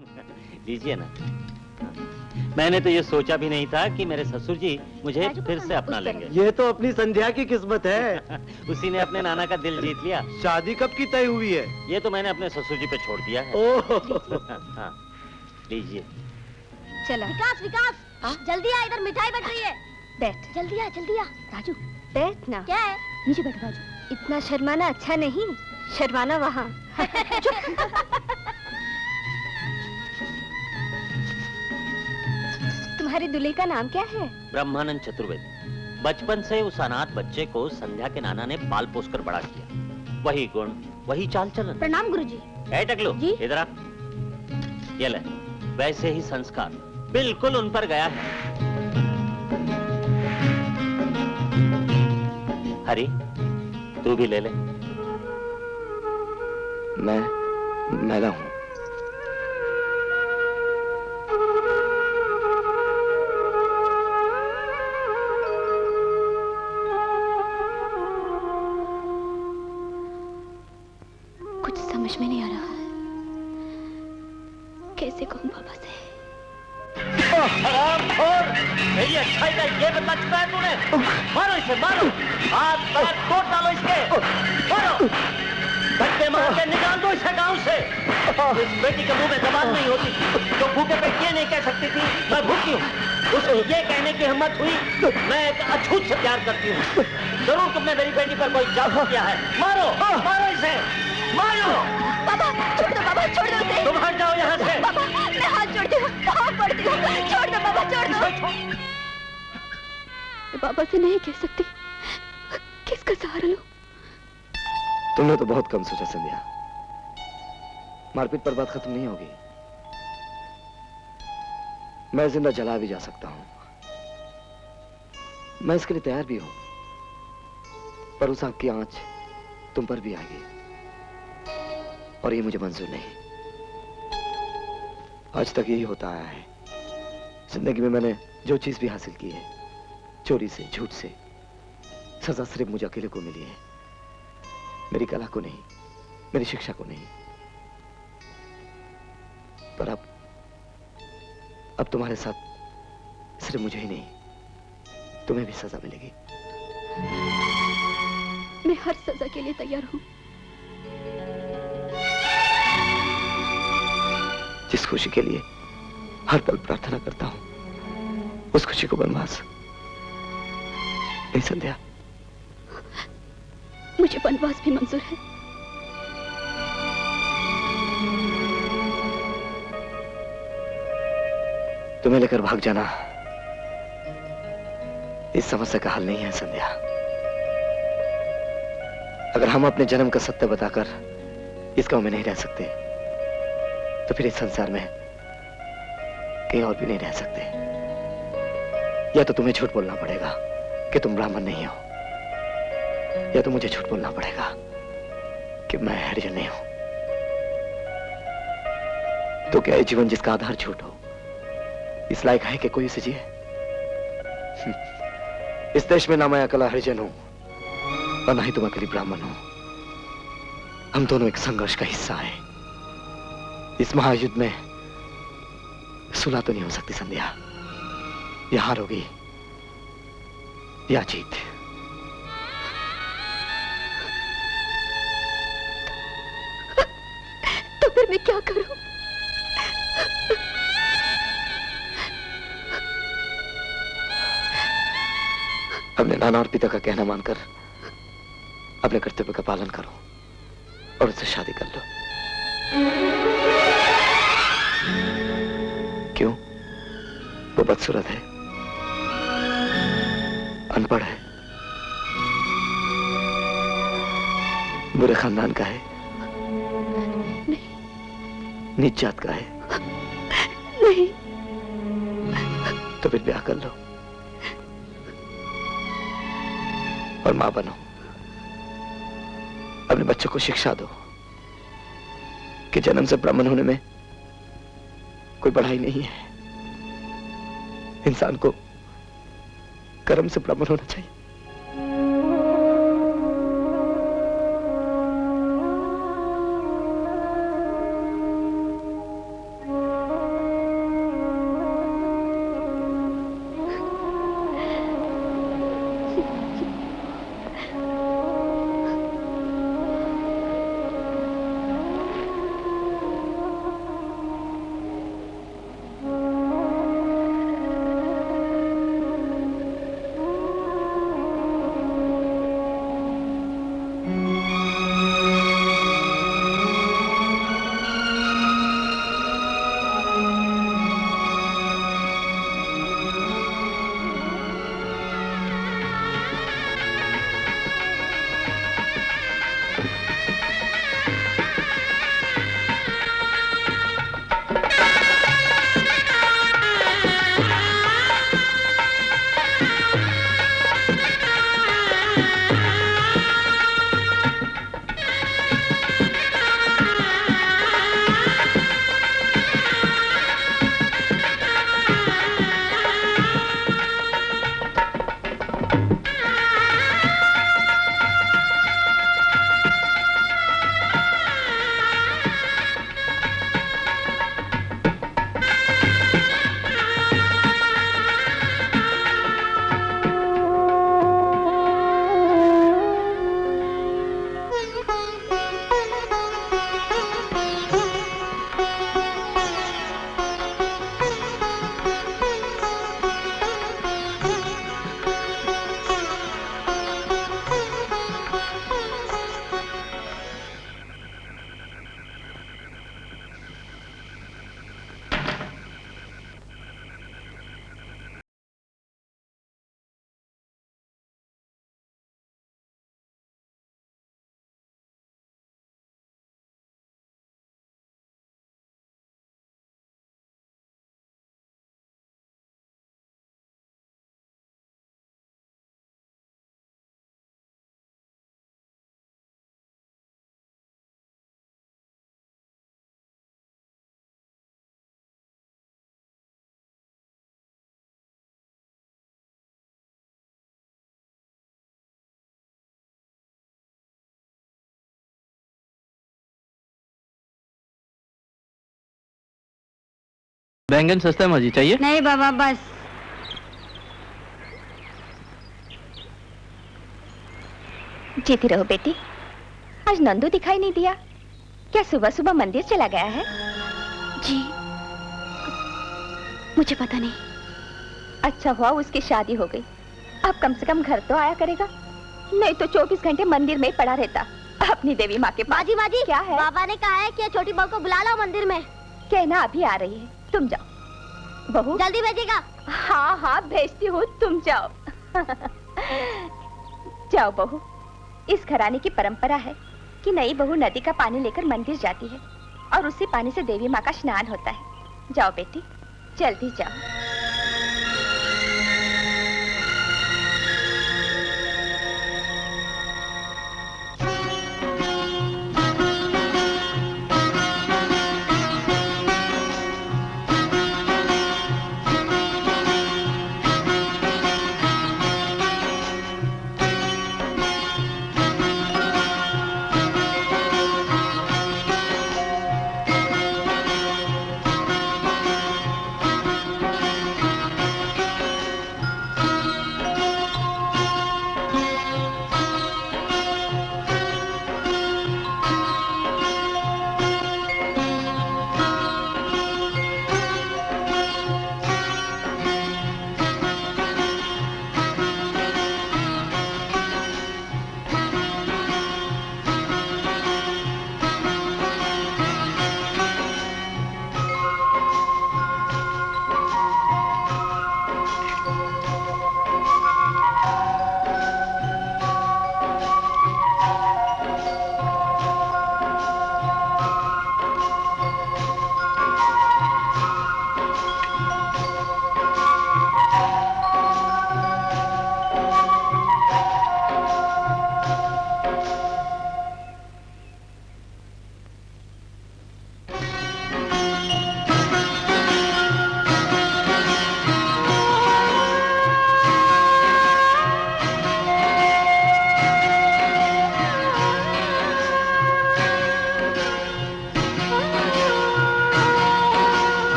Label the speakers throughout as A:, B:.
A: लीजिए ना। मैंने तो ये सोचा भी नहीं था कि मेरे ससुर जी मुझे फिर से अपना लेंगे।
B: ये तो अपनी संध्या की किस्मत है।
A: उसी ने अपने नाना का दिल जीत लिया।
B: शादी कब की तय हुई है?
A: ये तो मैंने अपने ससुर जी पे छोड़ दिया है। हाँ, लीजिए।
C: चला।
D: विकास विकास, जल्दी आ, इधर मिठाई बट रही है।
C: बैठ।
D: जल्दी आ जल्दी आ।
C: राजू बैठ ना।
D: क्या है?
C: नीचे बैठ राजू। इतना शर्माना अच्छा नहीं, शर्माना वहाँ। तुम्हारे दूल्हे का नाम क्या है?
A: ब्रह्मानंद चतुर्वेदी। बचपन से उस अनाथ बच्चे को संध्या के नाना ने पाल पोस कर बड़ा किया। वही गुण, वही चाल चलन।
D: प्रणाम गुरुजी।
A: ए टकलू,
D: जी?
A: इधर आ। ये ले, वैसे ही संस्कार बिल्कुल उन पर गया है। हरी, तू भी ले ले।
B: मैं मैला हूँ।
C: कुछ समझ में नहीं आ रहा है, कैसे कहूँ पापा से।
A: मेरी अच्छाई का ये बदला चुका है तूने। मारो इसे, मारो। हाथ पैर तोड़ डालो इसके। मारो। धक्के मार के निकाल दो इसे गांव से। इस बेटी के मुंह में जबान नहीं होती, जो भूखे पेट ये नहीं कह सकती थी मैं भूखी हूँ। उसको ये कहने की हिम्मत हुई मैं एक अछूत से प्यार करती हूँ। जरूर तुमने मेरी बेटी पर कोई जादू किया है। मारो, मारो इसे, मारो।
C: पापा छोड़ दो, पापा छोड़ दो उसे।
A: तुम हट जाओ यहाँ से।
C: पापा मैं हाथ जोड़ती हूँ, हाथ पड़ती हूँ, छोड़ दो पापा, छोड़ दो। मैं पापा से नहीं कह सकती, किसका सहारा लूं?
B: तुमने तो बहुत कम सोचा संध्या। मारपीट पर बात खत्म नहीं होगी। मैं जिंदा जला भी जा सकता हूं, मैं इसके लिए तैयार भी हूं, पर उस आग की आंच तुम पर भी आएगी और ये मुझे मंजूर नहीं। आज तक यही होता आया है। जिंदगी में मैंने जो चीज भी हासिल की है, चोरी से, झूठ से, सजा सिर्फ मुझे अकेले को मिली है। मेरी कला को नहीं, मेरी शिक्षा को नहीं। पर अब तुम्हारे साथ सिर्फ मुझे ही नहीं, तुम्हें भी सजा मिलेगी।
C: मैं हर सजा के लिए तैयार हूँ।
B: जिस खुशी के लिए हर पल प्रार्थना करता हूं, उस खुशी को बनवास नहीं संध्या।
C: मुझे वनवास भी मंजूर है।
B: तुम्हें लेकर भाग जाना इस समस्या का हल नहीं है संध्या। अगर हम अपने जन्म का सत्य बताकर इस गांव में नहीं रह सकते, तो फिर इस संसार में कहीं और भी नहीं रह सकते। या तो तुम्हें झूठ बोलना पड़ेगा कि तुम ब्राह्मण नहीं हो, या तो मुझे झूठ बोलना पड़ेगा कि मैं हरिजन नहीं हूं। तो क्या ये जीवन जिसका आधार झूठ हो, इस लायक है कि कोई इसे जिए? इस देश में ना मैं अकेला हरिजन हूं और ना ही तुम अकेली ब्राह्मण हो। हम दोनों एक संघर्ष का हिस्सा है। इस महायुद्ध में सुलह तो नहीं हो सकती संध्या। या हारोगी या जीत।
C: तो फिर मैं क्या करूं?
B: अपने नाना और पिता का कहना मानकर अपने कर्तव्य का पालन करो और उससे शादी कर लो। क्यों? वो बदसूरत है, अनपढ़ है, बुरे खानदान का है, नीच जात का है।
C: नहीं।
B: तो फिर ब्याह कर लो और मां बनो। अपने बच्चों को शिक्षा दो कि जन्म से ब्राह्मण होने में कोई बढ़ाई नहीं है। इंसान को कर्म से ब्राह्मण होना चाहिए।
E: बैंगन सस्ता है माजी, चाहिए?
C: नहीं बाबा बस।
F: जीती रहो बेटी। आज नंदू दिखाई नहीं दिया, क्या सुबह सुबह मंदिर चला गया है?
C: जी मुझे पता नहीं।
F: अच्छा हुआ उसकी शादी हो गई, अब कम से कम घर तो आया करेगा, नहीं तो 24 घंटे मंदिर में ही पड़ा रहता अपनी देवी माँ के पास।
D: माजी माजी
F: क्या है?
D: बाबा ने कहा है कि छोटी बहू को बुला लो मंदिर में।
F: कहना अभी आ रही है, तुम जाओ। बहू
D: जल्दी भेजिएगा।
F: हाँ हाँ भेजती हूँ, तुम जाओ। जाओ बहू। इस घराने की परंपरा है कि नई बहू नदी का पानी लेकर मंदिर जाती है और उसी पानी से देवी माँ का स्नान होता है। जाओ बेटी, जल्दी जाओ।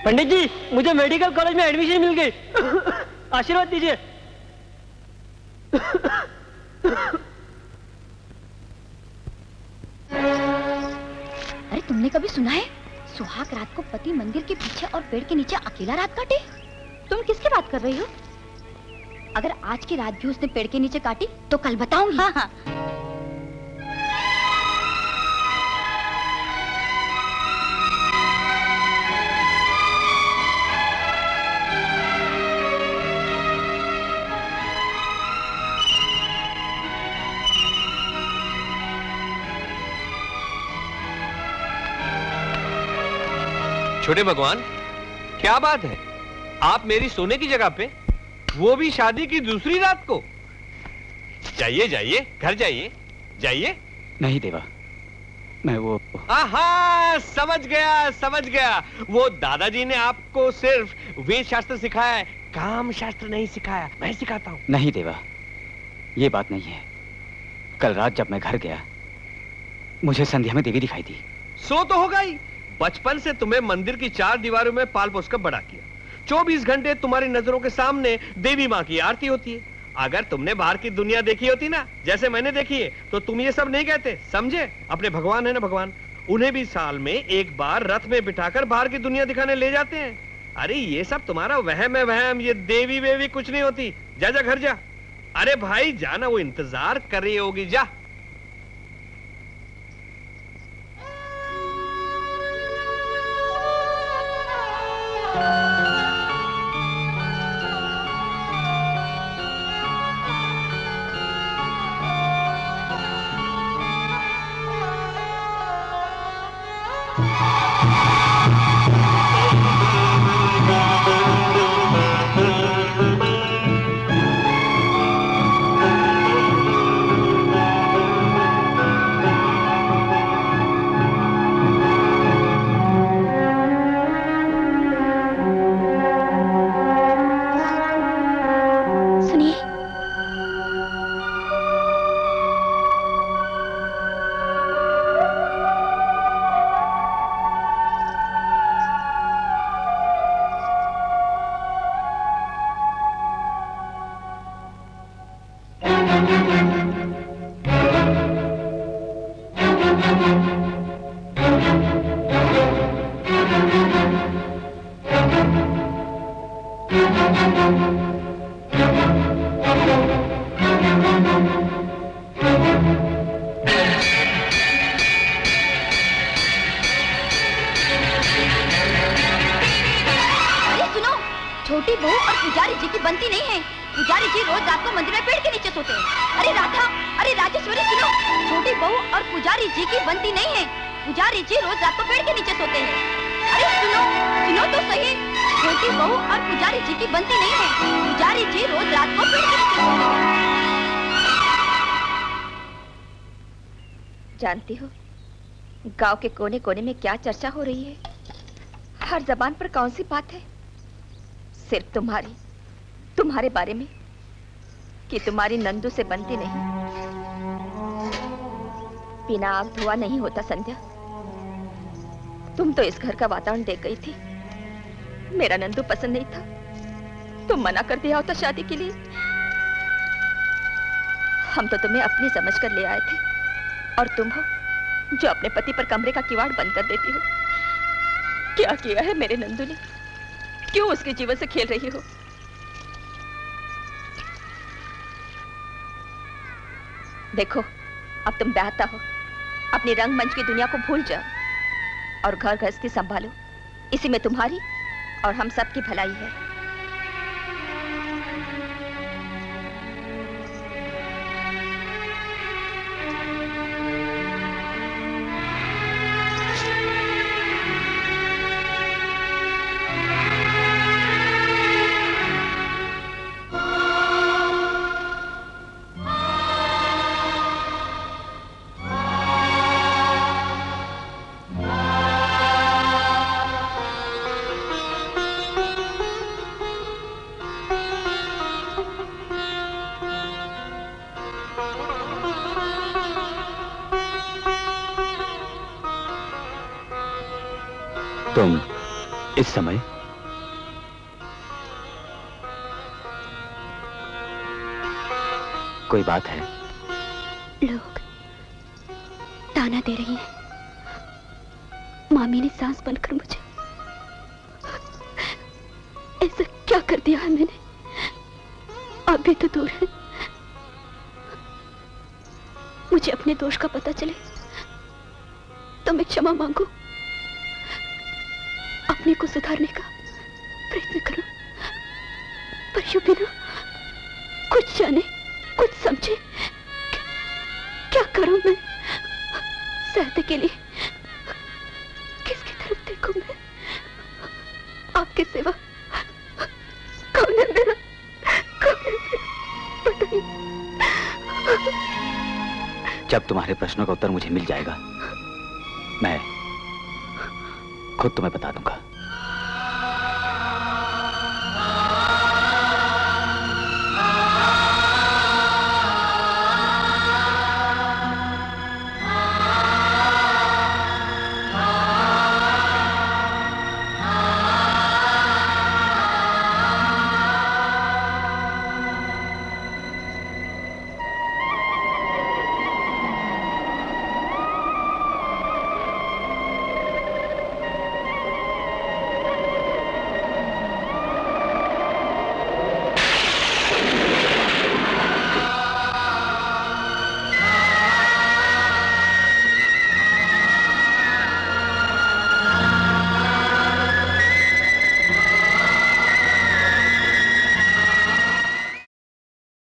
A: पंडित जी, मुझे मेडिकल कॉलेज में एडमिशन मिल गई। आशीर्वाद दीजिए।
C: अरे तुमने कभी सुना है सुहाग रात को पति मंदिर के पीछे और पेड़ के नीचे अकेला रात काटे? तुम किसकी बात कर रही हो? अगर आज की रात भी उसने पेड़ के नीचे काटी तो कल बताऊंगी। हाँ हाँ।
G: छोटे भगवान, क्या बात है? आप मेरी सोने की जगह पे, वो भी शादी की दूसरी रात को? जाइए जाइए, घर जाइए, जाइए।
E: नहीं देवा, मैं वो...
G: आहा, समझ गया समझ गया। वो दादाजी ने आपको सिर्फ वेद शास्त्र सिखाया है, काम शास्त्र नहीं सिखाया। मैं सिखाता हूँ।
E: नहीं देवा, ये बात नहीं है। कल रात जब मैं घर गया, मुझे संध्या में देवी दिखाई दी।
G: सो तो होगा ही। बचपन से तुम्हें मंदिर की चार दीवारों में पाल पोस कर बड़ा किया। 24 घंटे तुम्हारी नजरों के सामने देवी माँ की आरती होती है। अगर तुमने बाहर की दुनिया देखी होती ना, जैसे मैंने देखी है, तो तुम ये सब नहीं कहते। समझे? अपने भगवान है ना भगवान, उन्हें भी साल में एक बार रथ में बिठाकर बाहर की दुनिया दिखाने ले जाते हैं। अरे ये सब तुम्हारा वहम है वहम। ये देवी वेवी कुछ नहीं होती। जा जा घर जा। अरे भाई जाना, वो इंतजार कर रही होगी। जा।
C: अरे सुनो, छोटी बहू और पुजारी जी की बनती नहीं है। पुजारी जी रोज रात को मंदिर में पेड़ के नीचे सोते हैं। अरे राधा, अरे राजेश्वरी सुनो, छोटी बहू और पुजारी जी की बनती नहीं है। पुजारी जी रोज रात को पेड़ के नीचे सोते हैं। अरे सुनो, सुनो तो सही, छोटी बहू और पुजारी जी की बनती नहीं है। पुजारी जी रोज रात को पेड़ के नीचे सोते हैं।
F: जानती हो गांव के कोने कोने में क्या चर्चा हो रही है? हर जबान पर कौन सी बात है? सिर्फ तुम्हारे बारे में कि तुम्हारी नंदू से बनती नहीं। बिना आग धुआं नहीं होता संध्या। तुम तो इस घर का वातावरण देख गई थी। मेरा नंदू पसंद नहीं था, तुम मना कर दिया होता शादी के लिए। हम तो तुम्हें अपनी समझ कर ले आए थे, और तुम हो जो अपने पति पर कमरे का किवाड़ बंद कर देती हो। क्या किया है मेरे नंदू ने? क्यों उसके जीवन से खेल रही हो? देखो, अब तुम ब्याहता हो, अपनी रंगमंच की दुनिया को भूल जाओ और घर गृहस्थी संभालो। इसी में तुम्हारी और हम सब की भलाई है।
E: तुम इस समय कोई बात है?
C: लोग ताना दे रही हैं। मामी ने सांस बनकर मुझे ऐसा क्या कर दिया है मैंने? अब भी तो दूर है, मुझे अपने दोष का पता चले तो मैं क्षमा मांगू, अपने को सुधारने का प्रयत्न करो। पर यूं बिना कुछ जाने कुछ समझे क्या करूं मैं? सहायता के लिए किसकी तरफ देखूं मैं? आपके सिवा कौन है मेरा? कौन है मेरा? बताइए।
E: जब तुम्हारे प्रश्नों का उत्तर मुझे मिल जाएगा, मैं खुद तुम्हें बता दूंगा।